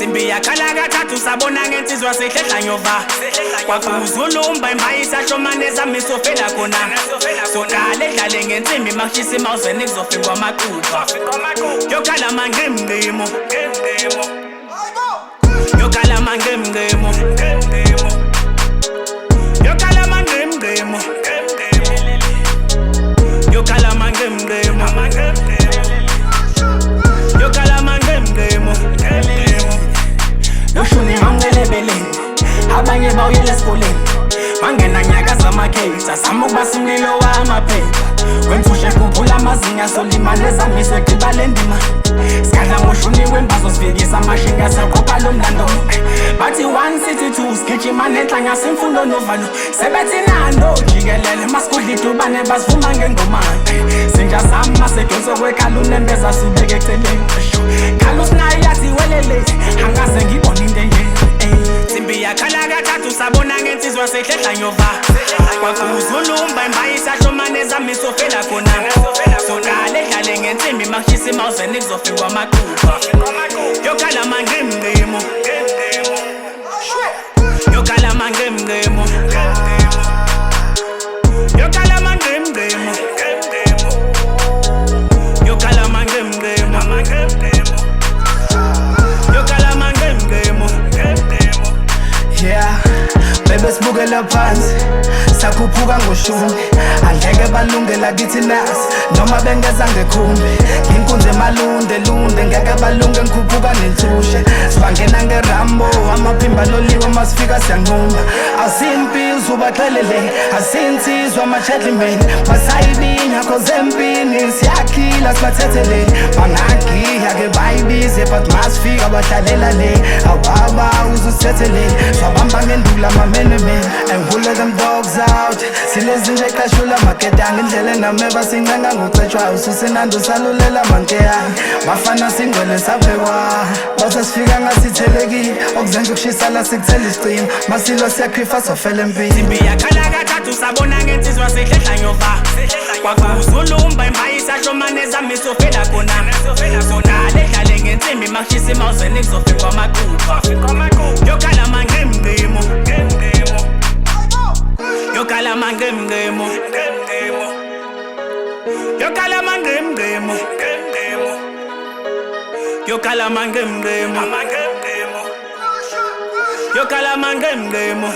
Simbi yakhala kathathu sabona ngensizwa sehlehla nyova kwakuzulumba imbayisa shomaneza misofela khona sokale dlale ngensimbi makushisa emawuzweni kuzofikwa amaqupha yokhala mangimngimo yokhala mangimngimo yokhala mangimngimo yokhala mangimngimo yokhala mangimngimo Yoshuni mangelebeleni abanye bawuyela esikoleni mangena nyakaza amakheyisi asama ukubasa umlilo wamaphepha wemfushe khuphula amazinga solimane ezamiswe gqibale ndima sikadla ngoshuni wembazo sifikisa amashinga saqopha lo mlando bathi 162 sigijima nenhlanga simfundo novalo sebethi nando jikelele masikudla idubane basivuma ngengoma sinja zami masedonso kwekhala unembeza sibeke eceleni khala usinayo yathi welele angase ngibone into enje Simbi yakhala kathathu sabona ngensizwa sehlehla nyova kwakuzulumba imbayisa shomaneza misofela khona sokale dlale ngensimbi makushisa emawuzweni kuzofikwa amaqupha yokhala mangimngimo yokhala mangimngimo yokhala mangimngimo yokhala mangimngimo yokhala mangimngimo Yeah, baby sibukela phansi sakhuphuka ngoshumi angeke balungela kithi nasi noma bengeza ngekhumbi inkunzi emalunde lunde ngeke balunge ngikhuphuka nentushe sibangena ngerambo amaphimba loliwe masifika siyanquma asimpi uzubaxelele asinsizwa ama-gentlemen basayibinya cause empini siyakhila sibathethele bangagiya ke bayibize but masifika badlalela le awubaba uzusithethele swabamba ngendula amamenemen and who let them dogs out sinezinje xeshula maketanga indlela nameva sincenga ngocetshwa ususinando salulela mankeya bafana singwele saphekwa base sifika ngasithelekile okuzenza ukushisa la sikuthela isicima masilwa siyakhifa sofela empini Simbi yakhala kathathu sabona ngensizwa sehlehla nyova kwakuzulumba imbayisa shomaneza misofela khona sokale dlale ngensimbi makushisa emawuzweni kuzofikwa amaqupha yokhala mangimngimo yokhala mangimngimo yokhala mangimngimo yokhala mangimngimo yokhala mangimngimo